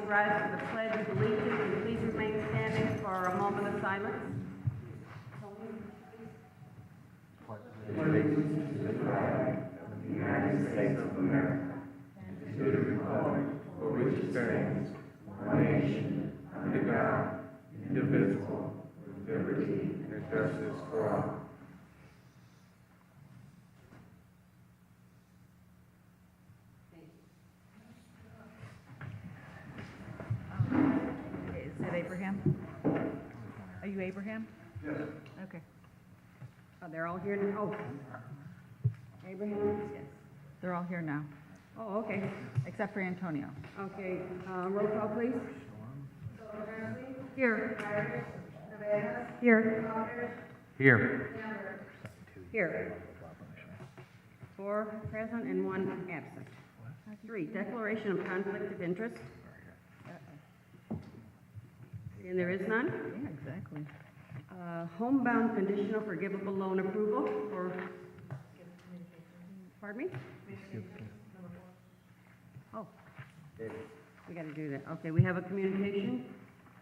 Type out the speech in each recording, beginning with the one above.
rise to the Pledge of Allegiance and please remain standing for a moment of silence. Allegiance to the flag of the United States of America and to the republic for which it stands, one nation, under God, indivisible, with liberty and justice for all. Is it Abraham? Are you Abraham? Yes. Okay. Oh, they're all here now. Oh. Abraham? Yes. They're all here now, Oh, okay. except for Antonio. Okay, roll call, please. Here. Here. Here. Here. 4 present and 1 absent. 3, declaration of conflict of interest. And there is none. Yeah, exactly. Homebound conditional forgivable loan approval for, pardon me? Oh, we got to do that. Okay, we have a communication.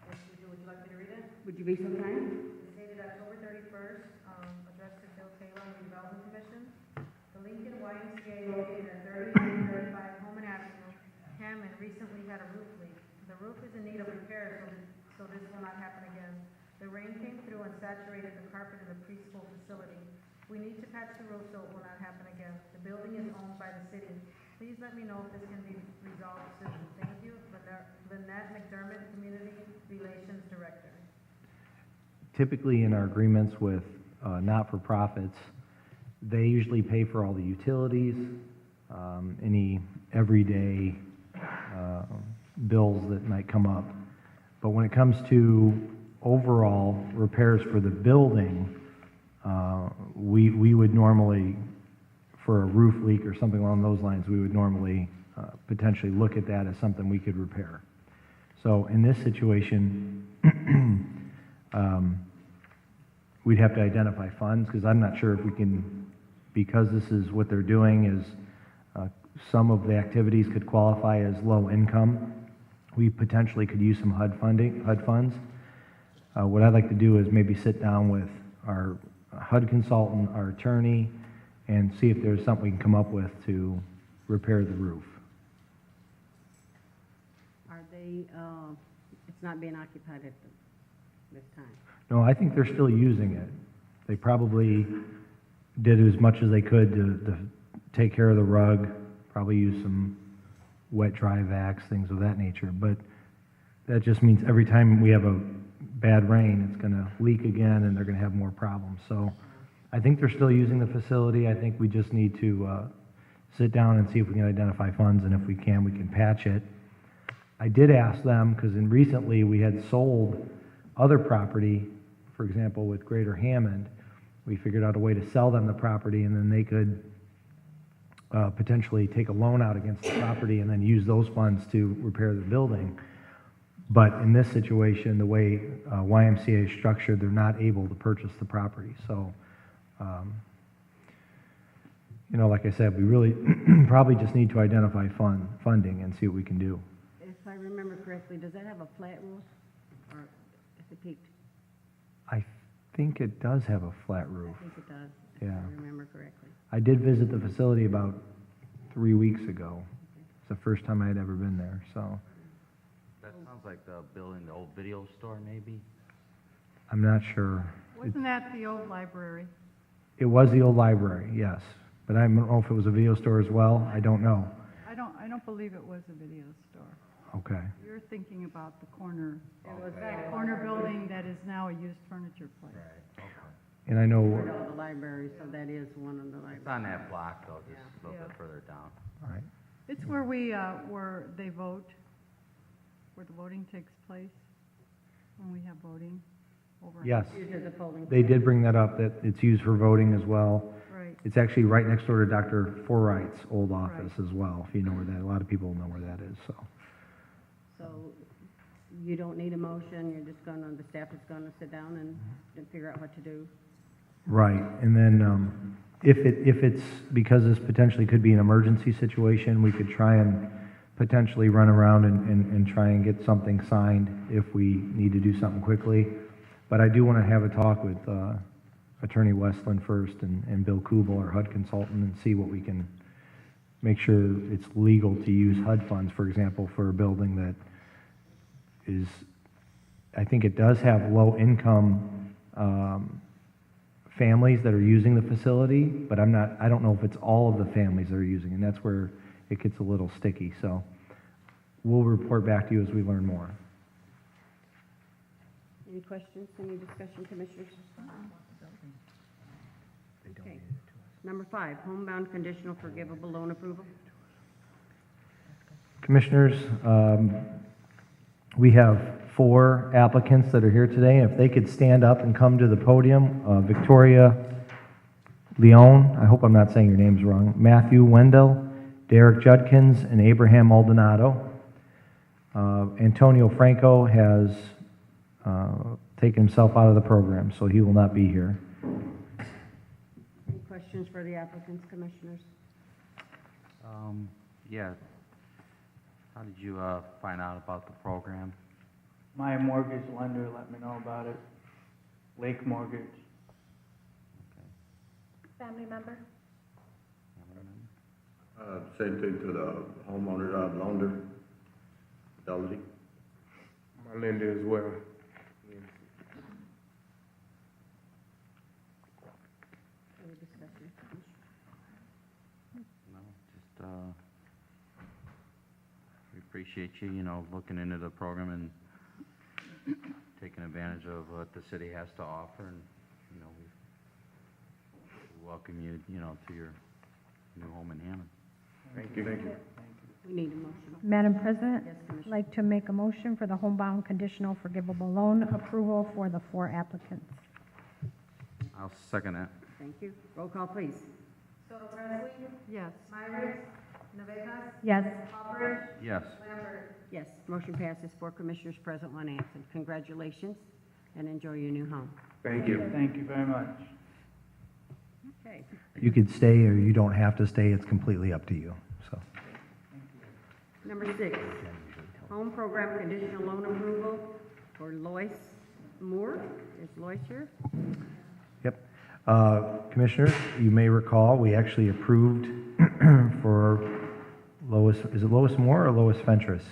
Would you like me to read it? Would you be so kind? It's dated October 31st, addressed to Bill Taylor on the Redevelopment Commission. The Lincoln YMCA located at 3835 Homan Avenue, Hammond, recently had a roof leak. The roof is in need of repair, so this will not happen again. The rain came through and saturated the carpet in the preschool facility. We need to patch the roof so it will not happen again. The building is owned by the city. Please let me know if this can be resolved soon. Thank you, Lynette McDermott, Community Relations Director. Typically in our agreements with not-for-profits, they usually pay for all the utilities, any everyday bills that might come up. But when it comes to overall repairs for the building, we would normally, for a roof leak or something along those lines, we would normally potentially look at that as something we could repair. So in this situation, we'd have to identify funds, because I'm not sure if we can, because this is what they're doing is some of the activities could qualify as low income. We potentially could use some HUD funds. What I'd like to do is maybe sit down with our HUD consultant, our attorney, and see if there's something we can come up with to repair the roof. Are they, it's not being occupied at this time? No, I think they're still using it. They probably did as much as they could to take care of the rug, probably use some wet dry vacs, things of that nature. But that just means every time we have a bad rain, it's going to leak again and they're going to have more problems. So I think they're still using the facility. I think we just need to sit down and see if we can identify funds, and if we can patch it. I did ask them, because recently we had sold other property, for example, with Greater Hammond. We figured out a way to sell them the property, and then they could potentially take a loan out against the property and then use those funds to repair the building. But in this situation, the way YMCA is structured, they're not able to purchase the property. So, you know, like I said, we really probably just need to identify funding and see what we can do. If I remember correctly, does that have a flat roof, or is it peaked? I think it does have a flat roof. I think it does, Yeah. if I remember correctly. I did visit the facility about 3 weeks ago. It's the first time I had ever been there, so That sounds like the building, the old video store, maybe? I'm not sure. Wasn't that the old library? It was the old library, yes, but I don't know if it was a video store as well. I don't know. I don't believe it was a video store. Okay. You're thinking about the corner, It was that corner building that is now a used furniture place. Okay. And I know, the library, so that is one of the It's libraries. on that block, though, just a little Yeah. bit further down. all right. It's where where they vote, where the voting takes place, when we have voting over. Yes, Used as a polling. they did bring that up, that it's used for voting as well. Right. It's actually right next door to Dr. Forwright's old office as well, if you know where that, a lot of people know where that is, so. So you don't need a motion, you're just gonna, the staff is gonna sit down and figure out what to do? Right, and then if it's, because this potentially could be an emergency situation, we could try and potentially run around and try and get something signed if we need to do something quickly. But I do want to have a talk with Attorney Westland first and Bill Kubel, our HUD consultant, and see what we can make sure it's legal to use HUD funds, for example, for a building that is, I think it does have low-income families that are using the facility, but I don't know if it's all of the families that are using, and that's where it gets a little sticky. So we'll report back to you as we learn more. Any questions, any discussion, Commissioners? Okay. Number 5, homebound conditional forgivable loan approval. Commissioners, we have 4 applicants that are here today. If they could stand up and come to the podium, Victoria Leone, I hope I'm not saying your names wrong, Matthew Wendell, Derek Judkins, and Abraham Maldonado. Antonio Franco has taken himself out of the program, so he will not be here. Any questions for the applicants, Commissioners? Yeah. How did you, find out about the program? My mortgage lender let me know about it. Lake Mortgage. Family member? Same thing to the homeowner, lender, Fidelity. My lender as well. Any discussion? No, just, we appreciate you, looking into the program and taking advantage of what the city has to offer, and, we welcome you, to your new home in Hammond. Thank you. Thank you. We need a motion. Madam President, Yes, I'd Commissioner. like to make a motion for the homebound conditional forgivable loan approval for the 4 applicants. I'll second that. Thank you. Roll call, please. Soto Presley? Yes. Myers? Navejas? Yes. Hopper? Yes. Lambert? Yes, motion passes, 4 Commissioners present, 1 absent. Congratulations, and enjoy your new home. Thank you. Thank you very much. Okay. You could stay or you don't have to stay. It's completely up to you. So. Number 6, home program conditional loan approval for Lois Moore. Is Lois here? Yep. Commissioners, you may recall, we actually approved for Lois, is it Lois Moore or Lois Fentress?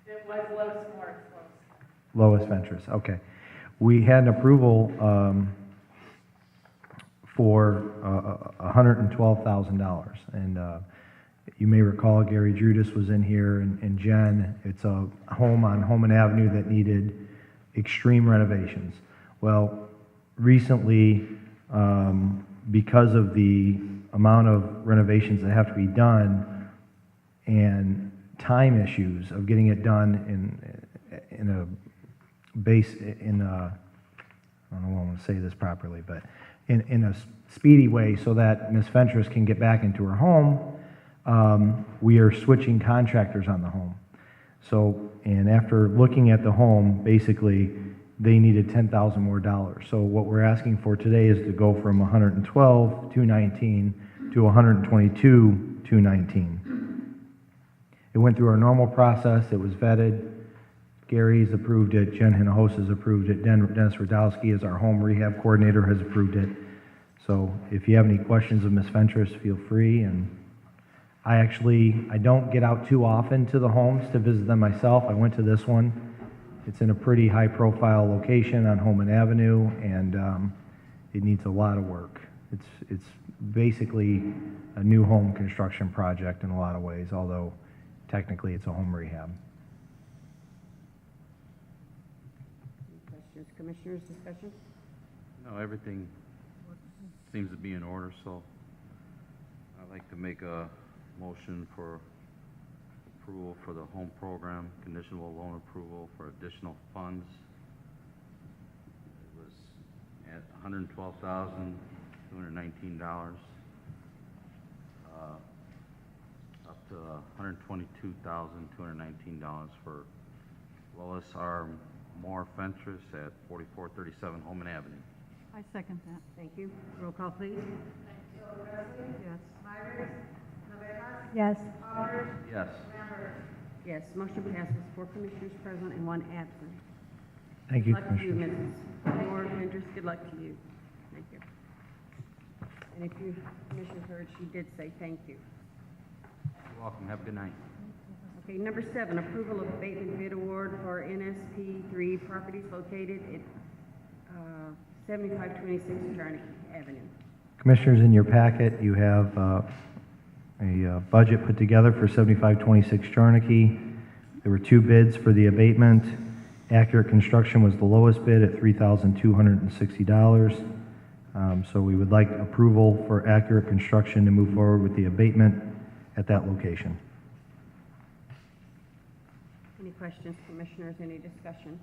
It was Lois Moore. Lois Fentress, okay. We had an approval for $112,000. And you may recall Gary Judas was in here and Jen. It's a home on Homan Avenue that needed extreme renovations. Well, recently, because of the amount of renovations that have to be done and time issues of getting it done in a I don't know how I want to say this properly, but in a speedy way so that Ms. Fentress can get back into her home, we are switching contractors on the home. So, and after looking at the home, basically, they needed $10,000 more dollars. So what we're asking for today is to go from $112,219 to $122,219. It went through our normal process. It was vetted. Gary's approved it. Jen Hinojosa has approved it. Dennis Radowski, as our home rehab coordinator, has approved it. So if you have any questions of Ms. Fentress, feel free. And I don't get out too often to the homes to visit them myself. I went to this one. It's in a pretty high-profile location on Homan Avenue, and it needs a lot of work. It's basically a new home construction project in a lot of ways, although technically it's a home rehab. Questions, Commissioners, discussion? No, everything seems to be in order, so I'd like to make a motion for approval for the home program, conditional loan approval for additional funds. It was at $112,219, up to $122,219 for Lois R. Moore Fentress at 4437 Homan Avenue. I second that. Thank you. Roll call, please. Yes. Myers? Navejas? Yes. Yes. Yes, motion passes, 4 commissioners present and 1 absent. Thank you, Good luck to you, Commissioners. Mrs. Moore, Ventures, good luck to you. Thank you. And if you, Commissioners heard, she did say thank you. You're welcome. Have a good night. Okay, number 7, approval of abatement bid award for NSP 3 properties located at 7526 Charnock Avenue. Commissioners, in your packet, you have a budget put together for 7526 Charnocky. There were 2 bids for the abatement. Accurate Construction was the lowest bid at $3,260. So we would like approval for Accurate Construction to move forward with the abatement at that location. Any questions, Commissioners, any discussion?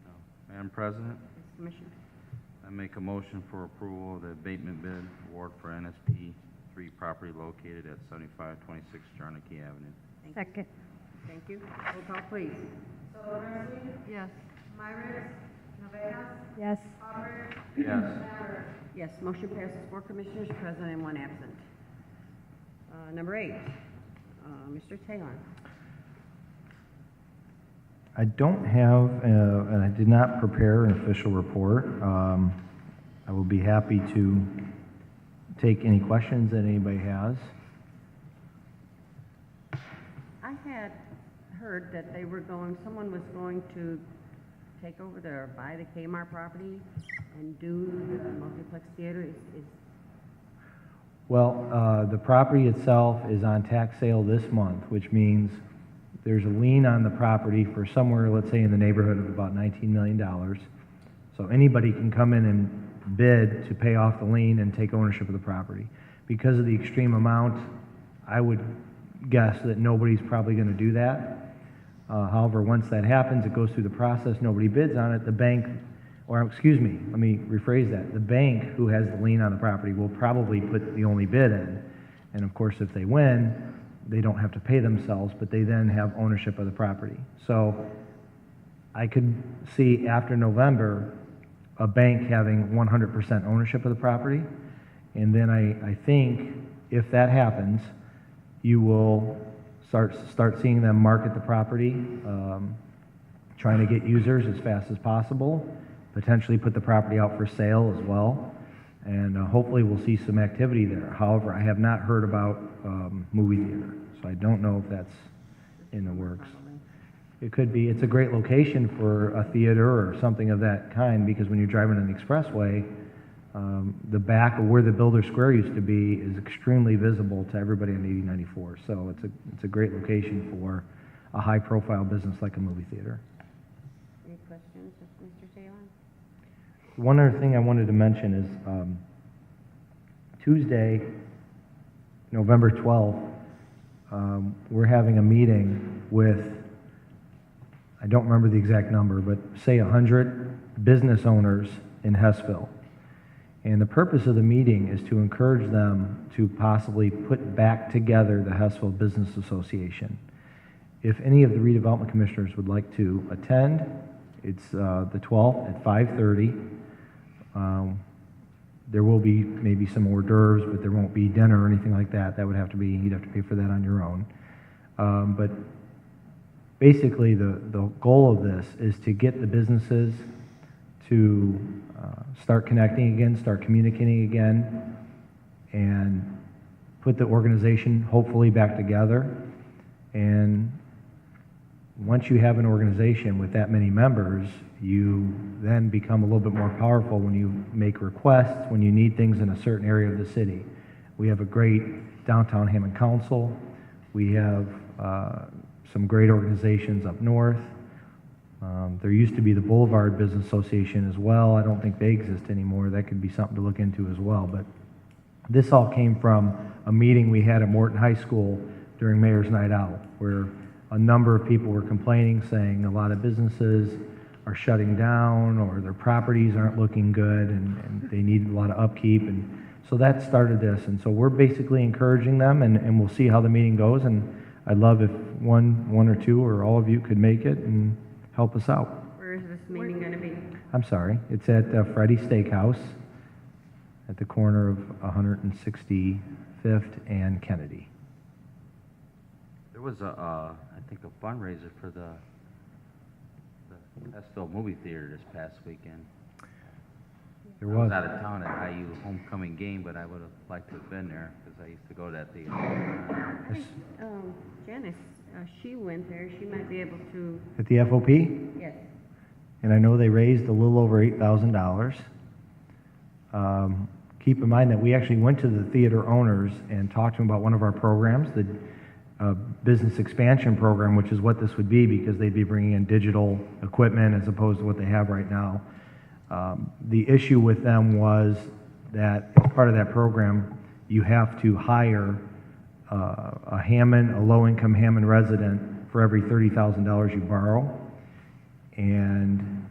No. Madam President, Yes, Commissioner. I make a motion for approval of the abatement bid award for NSP 3 property located at 7526 Jarnaki Avenue. Second. Thank you. Roll call, please. Yes. Yes. Yes. Yes, motion passes, 4 commissioners present and 1 absent. Number 8, Mr. Taylor. I don't have, and I did not prepare an official report. I will be happy to take any questions that anybody has. I had heard that they were going, someone was going to take over or buy the Kmart property and do the multiplex theater. Is Well, the property itself is on tax sale this month, which means there's a lien on the property for somewhere, let's say, in the neighborhood of about $19 million. So anybody can come in and bid to pay off the lien and take ownership of the property. Because of the extreme amount, I would guess that nobody's probably going to do that. However, once that happens, it goes through the process, nobody bids on it, the bank, or excuse me, let me rephrase that. The bank who has the lien on the property will probably put the only bid in. And of course, if they win, they don't have to pay themselves, but they then have ownership of the property. So I could see after November, a bank having 100% ownership of the property. And then I think if that happens, you will start seeing them market the property, trying to get users as fast as possible, potentially put the property out for sale as well, and hopefully we'll see some activity there. However, I have not heard about movie theater, so I don't know if that's in the works. It could be. It's a great location for a theater or something of that kind, because when you're driving on the expressway, the back of where the Builder Square used to be is extremely visible to everybody on 8094. So it's a great location for a high-profile business like a movie theater. any questions of Mr. Taylor? One other thing I wanted to mention is Tuesday, November 12th, we're having a meeting with, I don't remember the exact number, but say 100 business owners in Hessville. And the purpose of the meeting is to encourage them to possibly put back together the Hessville Business Association. If any of the redevelopment commissioners would like to attend, it's the 12th at 5:30. There will be maybe some hors d'oeuvres, but there won't be dinner or anything like that. That would have to be, you'd have to pay for that on your own. But basically, the goal of this is to get the businesses to start connecting again, start communicating again, and put the organization hopefully back together. And once you have an organization with that many members, you then become a little bit more powerful when you make requests, when you need things in a certain area of the city. We have a great downtown Hammond Council. We have some great organizations up north. There used to be the Boulevard Business Association as well. I don't think they exist anymore. That could be something to look into as well. But this all came from a meeting we had at Morton High School during Mayor's Night Out, where a number of people were complaining, saying a lot of businesses are shutting down or their properties aren't looking good and they need a lot of upkeep. And so that started this. And so we're basically encouraging them, and we'll see how the meeting goes. And I'd love if one or two or all of you could make it and help us out. Where is this meeting going to be? I'm sorry, it's at Freddy's Steakhouse at the corner of 165th and Kennedy. There was I think a fundraiser for the Estville movie theater this past weekend. There I was was. out of town at IU homecoming game, but I would have liked to have been there, because I used to go to that theater. Janice, she went there, she might be able to, At the FOP? yes. And I know they raised a little over $8,000. Keep in mind that we actually went to the theater owners and talked to them about one of our programs, the business expansion program, which is what this would be, because they'd be bringing in digital equipment as opposed to what they have right now. The issue with them was that as part of that program, you have to hire a low-income Hammond resident for every $30,000 you borrow. And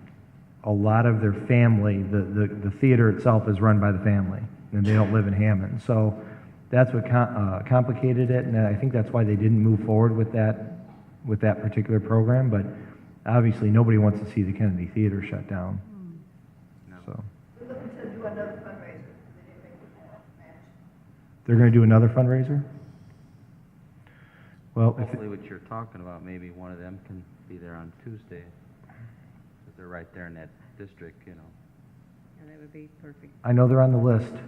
a lot of their family, the theater itself is run by the family, and they don't live in Hammond. So that's what complicated it, and I think that's why they didn't move forward with that particular program. But obviously, nobody wants to see the Kennedy Theater shut down. So they're going to do another fundraiser? Well, if Hopefully what you're talking about, maybe one of them can be there on Tuesday, because they're right there in that district, you know. Yeah, that would be perfect. I know they're on the list. Okay.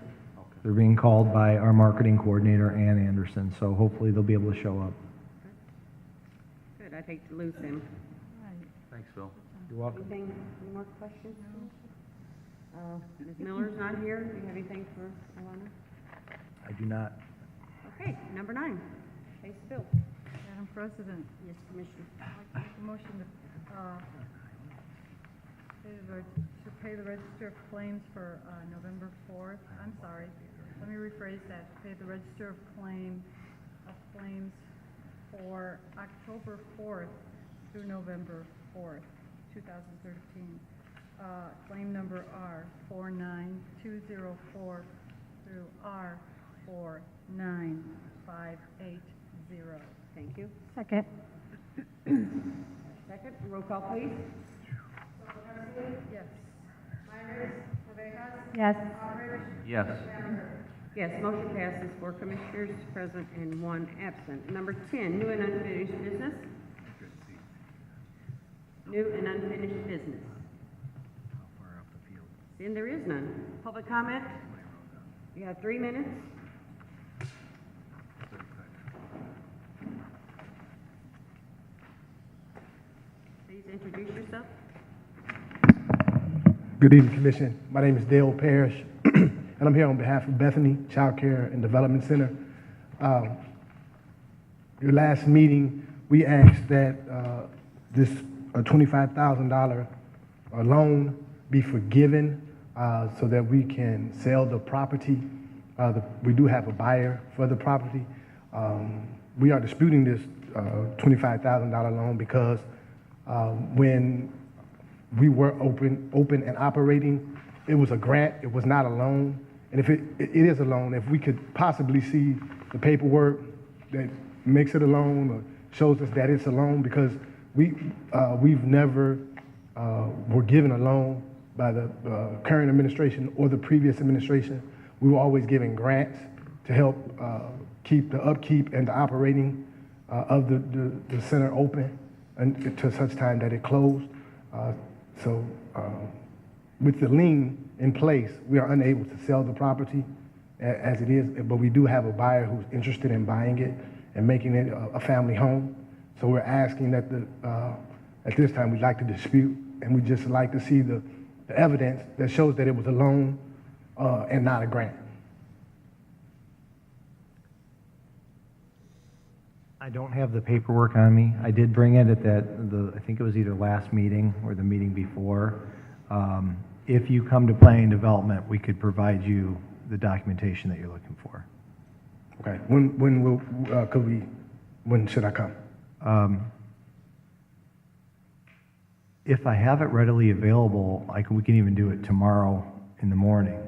They're being called by our marketing coordinator, Ann Anderson, so hopefully they'll be able to show up. Good, I'd hate to lose him. Right. Thanks, Phil. You're welcome. Anything, any more questions? Ms. Miller's not here, do you have anything for Alana? I do not. Okay, number 9, case Bill. Madam President, Yes, Commissioner. I'd like to make a motion to pay the register of claims for November 4th. I'm sorry, let me rephrase that. Pay the register of claims for October 4th through November 4th, 2013. Claim number R49204 through R49580. Thank you. Second. Second, roll call, please. Yes. Yes. Yes. Yes, motion passes, 4 commissioners present and 1 absent. Number 10, new and unfinished business. New and unfinished business. And there is none. Public comment? You have 3 minutes. Please introduce yourself. Good evening, Commission. My name is Dale Parrish, and I'm here on behalf of Bethany Child Care and Development Center. Your last meeting, we asked that this $25,000 loan be forgiven so that we can sell the property. We do have a buyer for the property. We are disputing this $25,000 loan because when we were open and operating, it was a grant, it was not a loan. And if it is a loan, if we could possibly see the paperwork that makes it a loan or shows us that it's a loan, because we've never were given a loan by the current administration or the previous administration. We were always given grants to help keep the upkeep and the operating of the center open until such time that it closed. So with the lien in place, we are unable to sell the property as it is, but we do have a buyer who's interested in buying it and making it a family home. So we're asking that at this time, we'd like to dispute, and we'd just like to see the evidence that shows that it was a loan and not a grant. I don't have the paperwork on me. I did bring it at I think it was either last meeting or the meeting before. If you come to planning and development, we could provide you the documentation that you're looking for. Okay. When should I come? If I have it readily available, we can even do it tomorrow in the morning.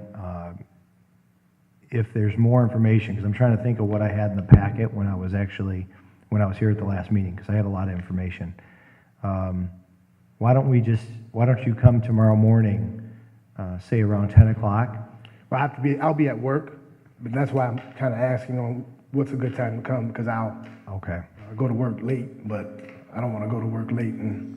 If there's more information, because I'm trying to think of what I had in the packet when I was here at the last meeting, because I had a lot of information. Why don't you come tomorrow morning, say around 10 o'clock, Well, I'll be at work, but that's why I'm kind of asking on what's a good time to come, because I'll Okay. go to work late, but I don't want to go to work late and,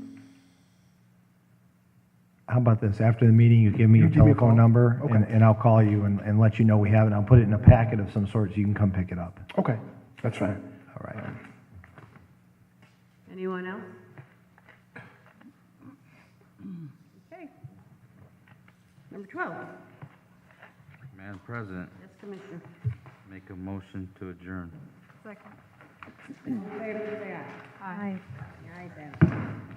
How about this? After the meeting, you give me your You give me a telephone call? number, Okay. and I'll call you and let you know we have it. I'll put it in a packet of some sort so you can come pick it up. okay, that's fine. All right. Anyone else? Okay. Number 12. Madam President, Yes, Commissioner. make a motion to adjourn. Second. All in favor, say aye. Aye. The ayes have it.